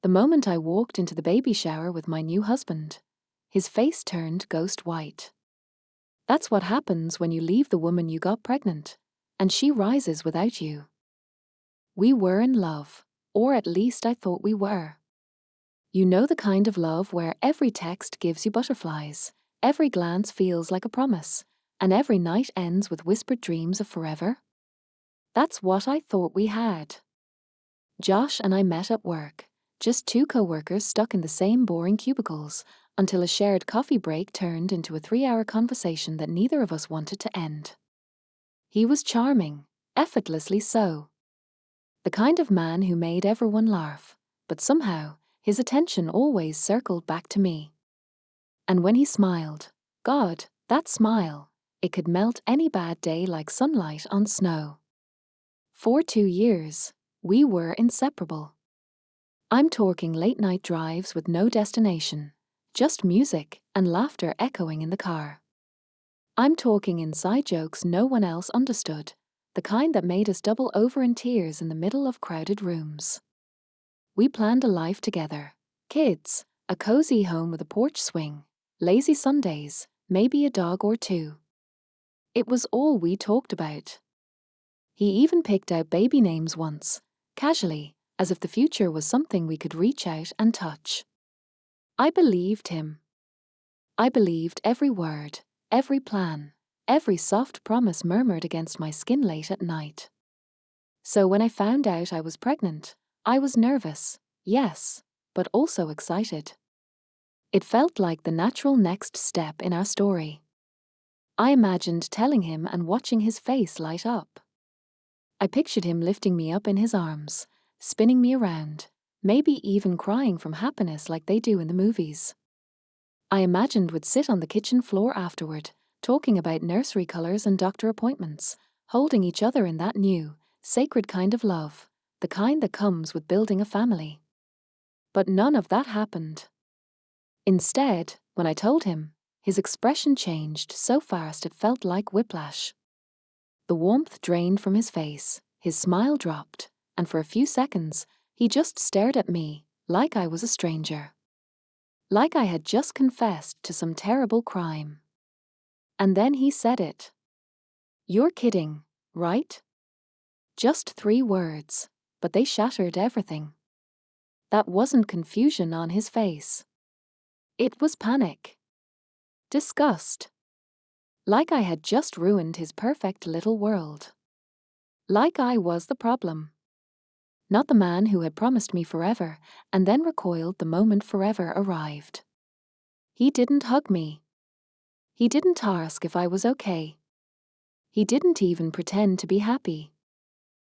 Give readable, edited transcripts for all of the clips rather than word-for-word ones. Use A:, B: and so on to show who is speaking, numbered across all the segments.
A: The moment I walked into the baby shower with my new husband, his face turned ghost white. That's what happens when you leave the woman you got pregnant, and she rises without you. We were in love, or at least I thought we were. You know the kind of love where every text gives you butterflies, every glance feels like a promise, and every night ends with whispered dreams of forever? That's what I thought we had. Josh and I met at work, just two co-workers stuck in the same boring cubicles, until a shared coffee break turned into a 3-hour conversation that neither of us wanted to end. He was charming, effortlessly so. The kind of man who made everyone laugh, but somehow, his attention always circled back to me. And when he smiled, God, that smile, it could melt any bad day like sunlight on snow. For 2 years, we were inseparable. I'm talking late-night drives with no destination, just music and laughter echoing in the car. I'm talking inside jokes no one else understood, the kind that made us double over in tears in the middle of crowded rooms. We planned a life together, kids, a cozy home with a porch swing, lazy Sundays, maybe a dog or two. It was all we talked about. He even picked out baby names once, casually, as if the future was something we could reach out and touch. I believed him. I believed every word, every plan, every soft promise murmured against my skin late at night. So when I found out I was pregnant, I was nervous, yes, but also excited. It felt like the natural next step in our story. I imagined telling him and watching his face light up. I pictured him lifting me up in his arms, spinning me around, maybe even crying from happiness like they do in the movies. I imagined we'd sit on the kitchen floor afterward, talking about nursery colors and doctor appointments, holding each other in that new, sacred kind of love, the kind that comes with building a family. But none of that happened. Instead, when I told him, his expression changed so fast it felt like whiplash. The warmth drained from his face, his smile dropped, and for a few seconds, he just stared at me, like I was a stranger. Like I had just confessed to some terrible crime. And then he said it. "You're kidding, right?" Just 3 words, but they shattered everything. That wasn't confusion on his face. It was panic. Disgust. Like I had just ruined his perfect little world. Like I was the problem. Not the man who had promised me forever and then recoiled the moment forever arrived. He didn't hug me. He didn't ask if I was okay. He didn't even pretend to be happy.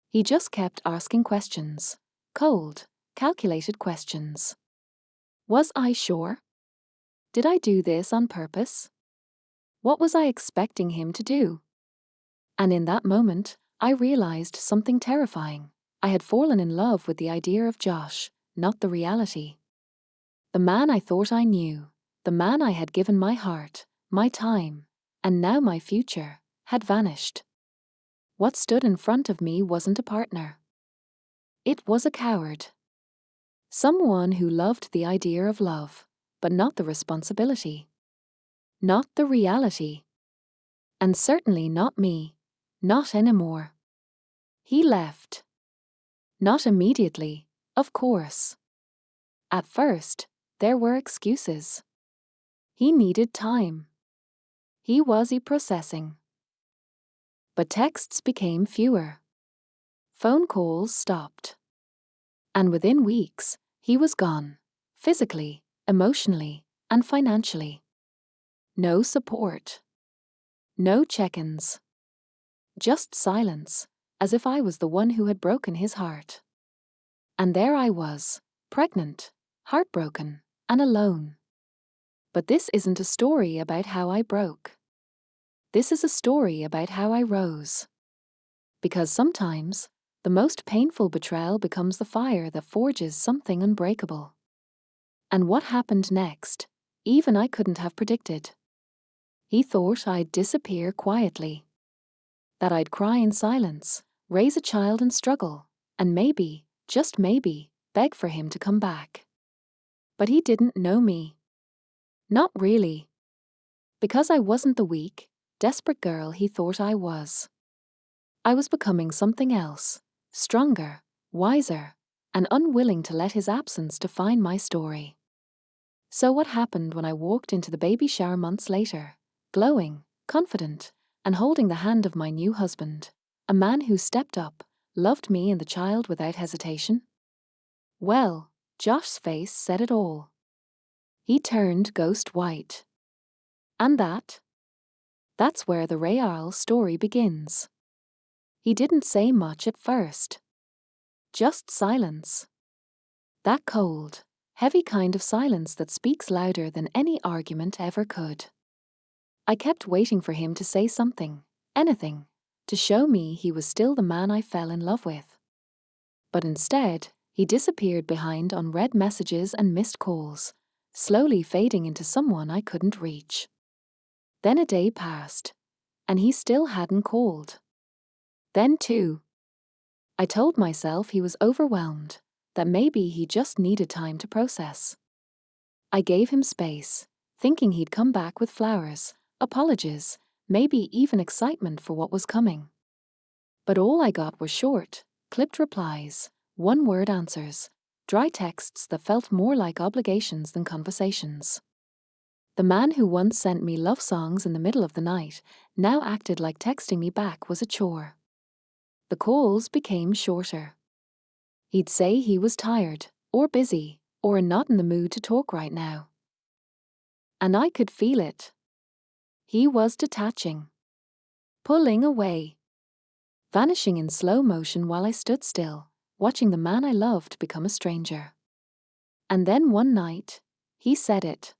A: He just kept asking questions, cold, calculated questions. Was I sure? Did I do this on purpose? What was I expecting him to do? And in that moment, I realized something terrifying. I had fallen in love with the idea of Josh, not the reality. The man I thought I knew, the man I had given my heart, my time, and now my future, had vanished. What stood in front of me wasn't a partner. It was a coward. Someone who loved the idea of love, but not the responsibility. Not the reality. And certainly not me. Not anymore. He left. Not immediately, of course. At first, there were excuses. He needed time. He was processing. But texts became fewer. Phone calls stopped. And within weeks, he was gone, physically, emotionally, and financially. No support. No check-ins. Just silence, as if I was the one who had broken his heart. And there I was, pregnant, heartbroken, and alone. But this isn't a story about how I broke. This is a story about how I rose. Because sometimes, the most painful betrayal becomes the fire that forges something unbreakable. And what happened next, even I couldn't have predicted. He thought I'd disappear quietly. That I'd cry in silence, raise a child and struggle, and maybe, just maybe, beg for him to come back. But he didn't know me. Not really. Because I wasn't the weak, desperate girl he thought I was. I was becoming something else, stronger, wiser, and unwilling to let his absence define my story. So what happened when I walked into the baby shower months later, glowing, confident, and holding the hand of my new husband, a man who stepped up, loved me and the child without hesitation? Well, Josh's face said it all. He turned ghost white. And that's where the Rayal story begins. He didn't say much at first. Just silence. That cold, heavy kind of silence that speaks louder than any argument ever could. I kept waiting for him to say something, anything, to show me he was still the man I fell in love with. But instead, he disappeared behind unread messages and missed calls, slowly fading into someone I couldn't reach. Then a day passed, and he still hadn't called. Then too, I told myself he was overwhelmed, that maybe he just needed time to process. I gave him space, thinking he'd come back with flowers, apologies, maybe even excitement for what was coming. But all I got were short, clipped replies, one-word answers, dry texts that felt more like obligations than conversations. The man who once sent me love songs in the middle of the night now acted like texting me back was a chore. The calls became shorter. He'd say he was tired, or busy, or not in the mood to talk right now. And I could feel it. He was detaching. Pulling away. Vanishing in slow motion while I stood still, watching the man I loved become a stranger. And then one night, he said it.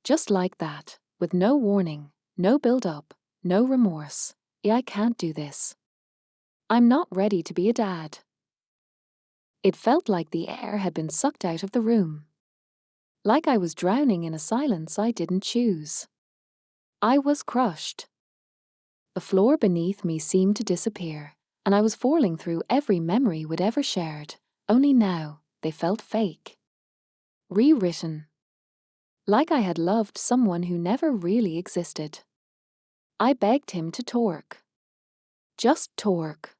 A: Just like that, with no warning, no build-up, no remorse. I can't do this. I'm not ready to be a dad. It felt like the air had been sucked out of the room. Like I was drowning in a silence I didn't choose. I was crushed. The floor beneath me seemed to disappear, and I was falling through every memory we'd ever shared, only now they felt fake. Rewritten. Like I had loved someone who never really existed. I begged him to talk. Just talk.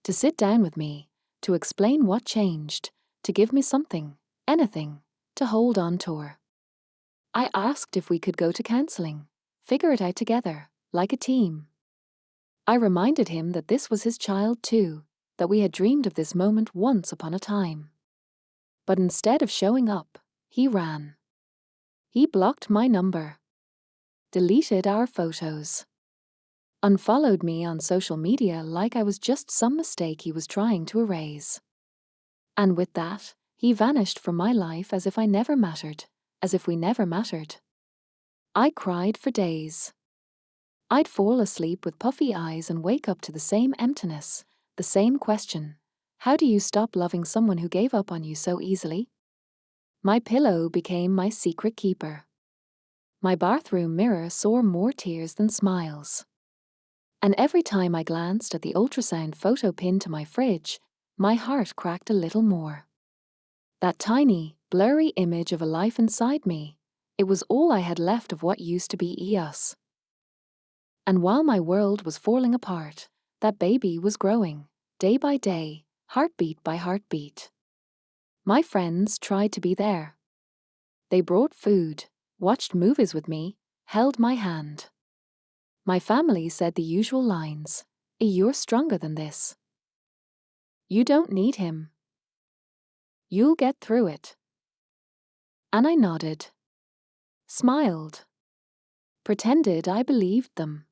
A: To sit down with me, to explain what changed, to give me something, anything, to hold on to. I asked if we could go to counseling, figure it out together, like a team. I reminded him that this was his child too, that we had dreamed of this moment once upon a time. But instead of showing up, he ran. He blocked my number. Deleted our photos. Unfollowed me on social media like I was just some mistake he was trying to erase. And with that, he vanished from my life as if I never mattered, as if we never mattered. I cried for days. I'd fall asleep with puffy eyes and wake up to the same emptiness, the same question. How do you stop loving someone who gave up on you so easily? My pillow became my secret keeper. My bathroom mirror saw more tears than smiles. And every time I glanced at the ultrasound photo pinned to my fridge, my heart cracked a little more. That tiny, blurry image of a life inside me, it was all I had left of what used to be us. And while my world was falling apart, that baby was growing, day by day, heartbeat by heartbeat. My friends tried to be there. They brought food, watched movies with me, held my hand. My family said the usual lines, "You're stronger than this. You don't need him. You'll get through it." And I nodded, smiled, pretended I believed them.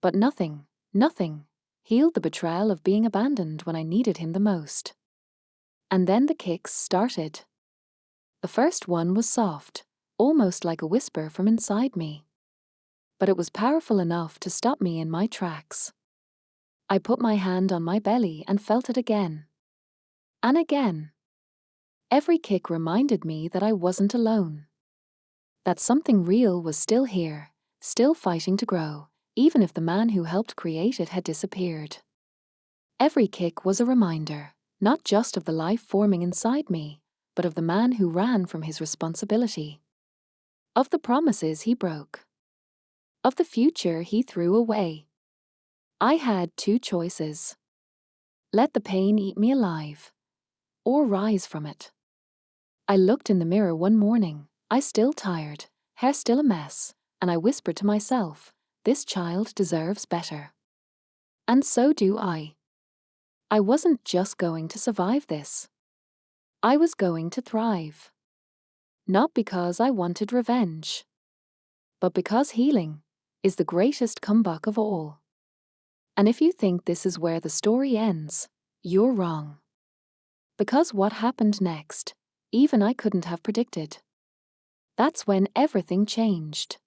A: But nothing healed the betrayal of being abandoned when I needed him the most. And then the kicks started. The first one was soft, almost like a whisper from inside me. But it was powerful enough to stop me in my tracks. I put my hand on my belly and felt it again. And again. Every kick reminded me that I wasn't alone. That something real was still here, still fighting to grow, even if the man who helped create it had disappeared. Every kick was a reminder, not just of the life forming inside me, but of the man who ran from his responsibility, of the promises he broke, of the future he threw away. I had two choices: let the pain eat me alive, or rise from it. I looked in the mirror one morning, I still tired, hair still a mess, and I whispered to myself, this child deserves better. And so do I. I wasn't just going to survive this. I was going to thrive. Not because I wanted revenge, but because healing is the greatest comeback of all. And if you think this is where the story ends, you're wrong. Because what happened next, even I couldn't have predicted. That's when everything changed.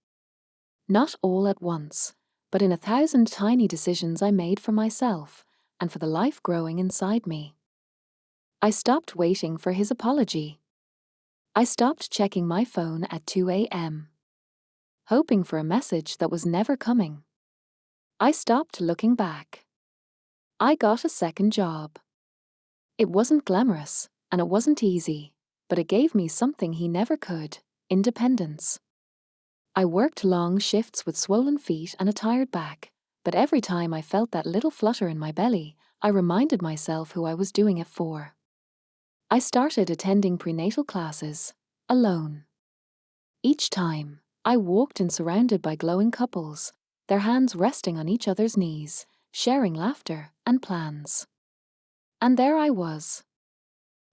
A: Not all at once, but in 1,000 tiny decisions I made for myself and for the life growing inside me. I stopped waiting for his apology. I stopped checking my phone at 2 a.m., hoping for a message that was never coming. I stopped looking back. I got a second job. It wasn't glamorous, and it wasn't easy, but it gave me something he never could: independence. I worked long shifts with swollen feet and a tired back, but every time I felt that little flutter in my belly, I reminded myself who I was doing it for. I started attending prenatal classes, alone. Each time, I walked in surrounded by glowing couples, their hands resting on each other's knees, sharing laughter and plans. And there I was.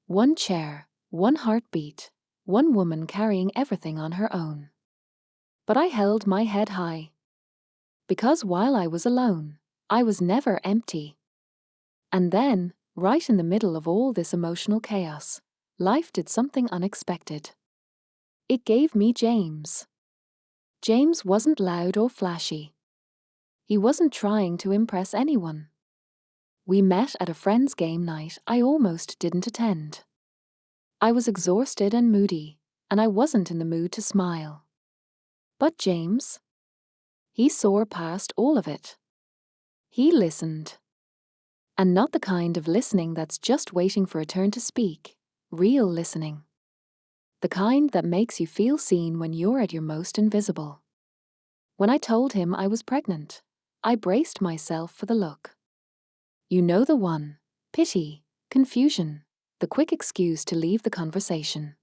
A: One chair, one heartbeat, one woman carrying everything on her own. But I held my head high. Because while I was alone, I was never empty. And then, right in the middle of all this emotional chaos, life did something unexpected. It gave me James. James wasn't loud or flashy. He wasn't trying to impress anyone. We met at a friend's game night I almost didn't attend. I was exhausted and moody, and I wasn't in the mood to smile. But James? He saw past all of it. He listened. And not the kind of listening that's just waiting for a turn to speak, real listening. The kind that makes you feel seen when you're at your most invisible. When I told him I was pregnant, I braced myself for the look. You know the one: pity, confusion, the quick excuse to leave the conversation.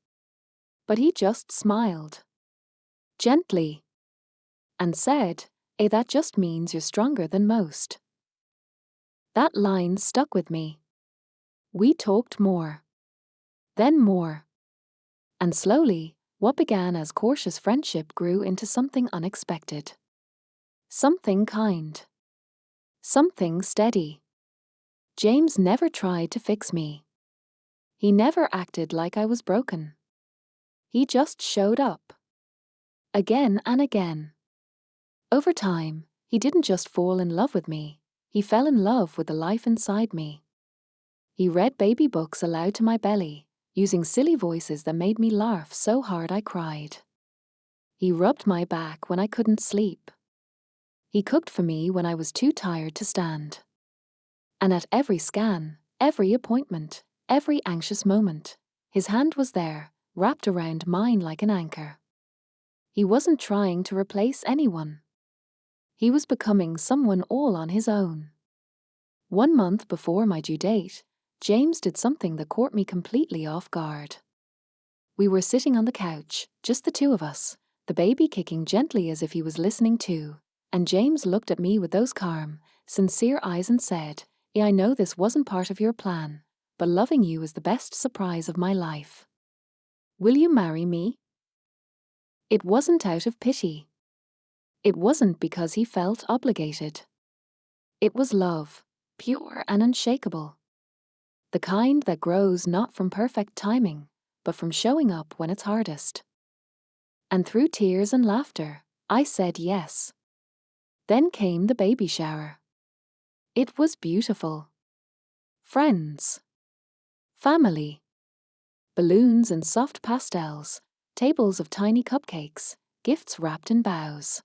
A: But he just smiled. Gently. And said, that just means you're stronger than most." That line stuck with me. We talked more. Then more. And slowly, what began as cautious friendship grew into something unexpected. Something kind. Something steady. James never tried to fix me. He never acted like I was broken. He just showed up. Again and again. Over time, he didn't just fall in love with me, he fell in love with the life inside me. He read baby books aloud to my belly, using silly voices that made me laugh so hard I cried. He rubbed my back when I couldn't sleep. He cooked for me when I was too tired to stand. And at every scan, every appointment, every anxious moment, his hand was there, wrapped around mine like an anchor. He wasn't trying to replace anyone. He was becoming someone all on his own. 1 month before my due date, James did something that caught me completely off guard. We were sitting on the couch, just the two of us, the baby kicking gently as if he was listening too, and James looked at me with those calm, sincere eyes and said, I know this wasn't part of your plan, but loving you is the best surprise of my life. Will you marry me? It wasn't out of pity. It wasn't because he felt obligated. It was love, pure and unshakable. The kind that grows not from perfect timing, but from showing up when it's hardest. And through tears and laughter, I said yes. Then came the baby shower. It was beautiful. Friends. Family. Balloons and soft pastels, tables of tiny cupcakes, gifts wrapped in bows.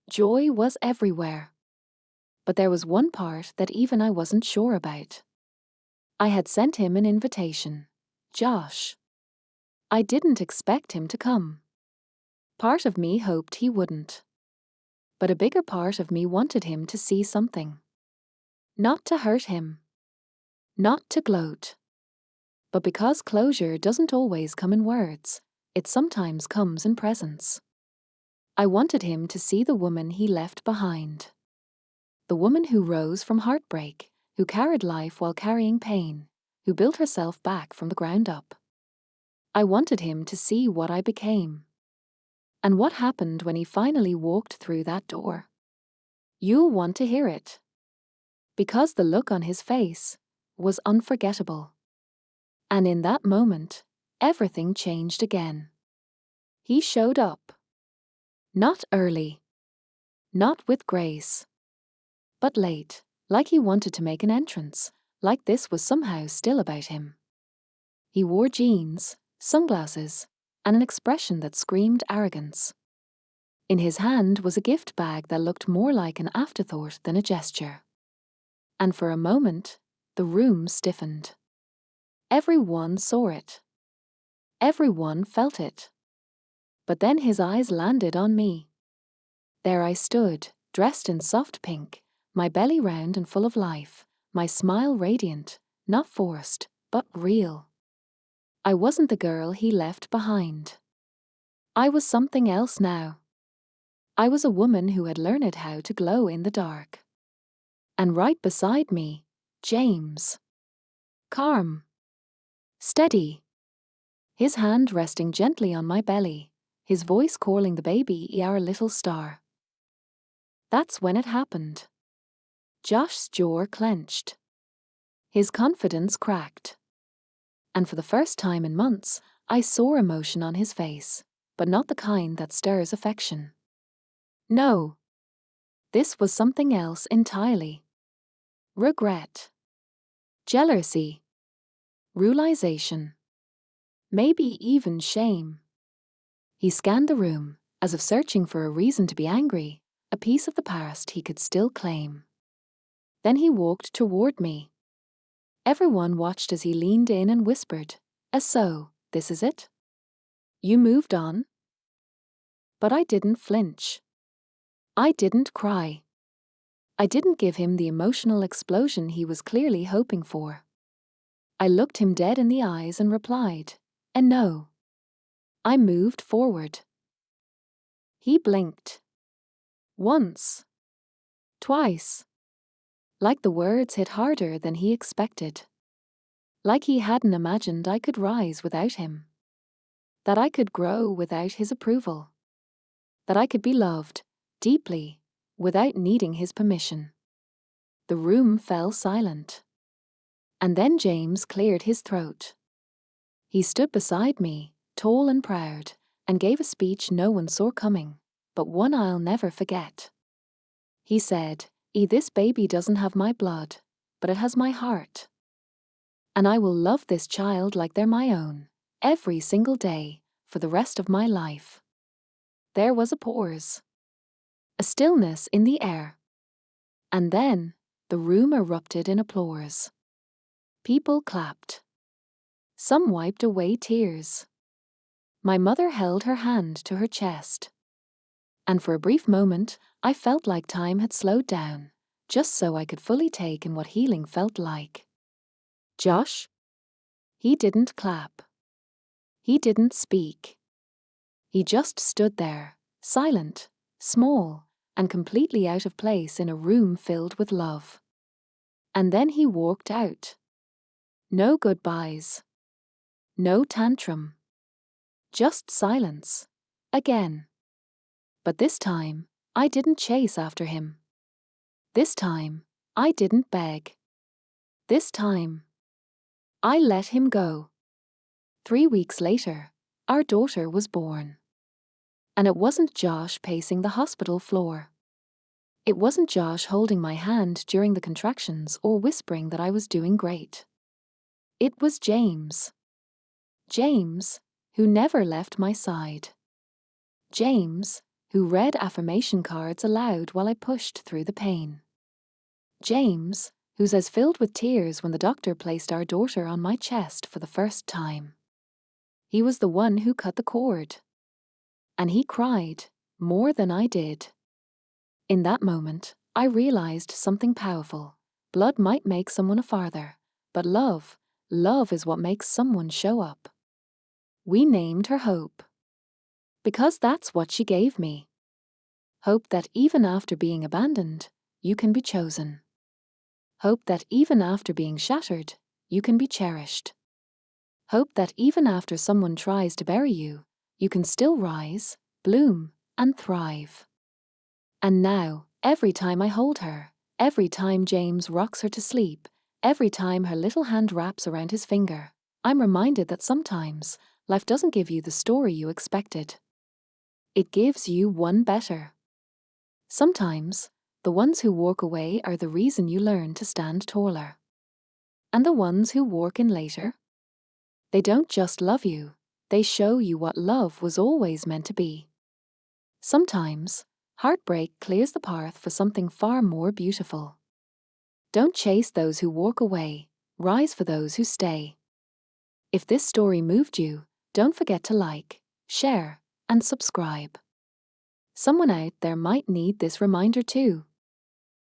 A: Joy was everywhere. But there was one part that even I wasn't sure about. I had sent him an invitation. Josh. I didn't expect him to come. Part of me hoped he wouldn't. But a bigger part of me wanted him to see something. Not to hurt him. Not to gloat. But because closure doesn't always come in words, it sometimes comes in presence. I wanted him to see the woman he left behind. The woman who rose from heartbreak, who carried life while carrying pain, who built herself back from the ground up. I wanted him to see what I became. And what happened when he finally walked through that door? You'll want to hear it. Because the look on his face was unforgettable. And in that moment, everything changed again. He showed up. Not early. Not with grace. But late, like he wanted to make an entrance, like this was somehow still about him. He wore jeans, sunglasses, and an expression that screamed arrogance. In his hand was a gift bag that looked more like an afterthought than a gesture. And for a moment, the room stiffened. Everyone saw it. Everyone felt it. But then his eyes landed on me. There I stood, dressed in soft pink, my belly round and full of life, my smile radiant, not forced, but real. I wasn't the girl he left behind. I was something else now. I was a woman who had learned how to glow in the dark. And right beside me, James. Calm. Steady. His hand resting gently on my belly, his voice calling the baby our little star. That's when it happened. Josh's jaw clenched. His confidence cracked. And for the first time in months, I saw emotion on his face, but not the kind that stirs affection. No. This was something else entirely. Regret. Jealousy. Realization. Maybe even shame. He scanned the room, as if searching for a reason to be angry, a piece of the past he could still claim. Then he walked toward me. Everyone watched as he leaned in and whispered, "So, this is it? You moved on?" But I didn't flinch. I didn't cry. I didn't give him the emotional explosion he was clearly hoping for. I looked him dead in the eyes and replied, "No." I moved forward. He blinked. Once. Twice. Like the words hit harder than he expected. Like he hadn't imagined I could rise without him. That I could grow without his approval. That I could be loved, deeply, without needing his permission. The room fell silent. And then James cleared his throat. He stood beside me, tall and proud, and gave a speech no one saw coming, but one I'll never forget. He said, This baby doesn't have my blood, but it has my heart. And I will love this child like they're my own, every single day, for the rest of my life." There was a pause. A stillness in the air. And then, the room erupted in applause. People clapped. Some wiped away tears. My mother held her hand to her chest. And for a brief moment, I felt like time had slowed down, just so I could fully take in what healing felt like. Josh? He didn't clap. He didn't speak. He just stood there, silent, small, and completely out of place in a room filled with love. And then he walked out. No goodbyes. No tantrum. Just silence. Again. But this time, I didn't chase after him. This time, I didn't beg. This time, I let him go. 3 weeks later, our daughter was born. And it wasn't Josh pacing the hospital floor. It wasn't Josh holding my hand during the contractions or whispering that I was doing great. It was James. James, who never left my side. James, who read affirmation cards aloud while I pushed through the pain. James, who's as filled with tears when the doctor placed our daughter on my chest for the first time. He was the one who cut the cord. And he cried more than I did. In that moment, I realized something powerful. Blood might make someone a father, but love is what makes someone show up. We named her Hope, because that's what she gave me. Hope that even after being abandoned, you can be chosen. Hope that even after being shattered, you can be cherished. Hope that even after someone tries to bury you, you can still rise, bloom, and thrive. And now, every time I hold her, every time James rocks her to sleep, every time her little hand wraps around his finger, I'm reminded that sometimes life doesn't give you the story you expected. It gives you one better. Sometimes, the ones who walk away are the reason you learn to stand taller. And the ones who walk in later, they don't just love you, they show you what love was always meant to be. Sometimes, heartbreak clears the path for something far more beautiful. Don't chase those who walk away, rise for those who stay. If this story moved you, don't forget to like, share, and subscribe. Someone out there might need this reminder too.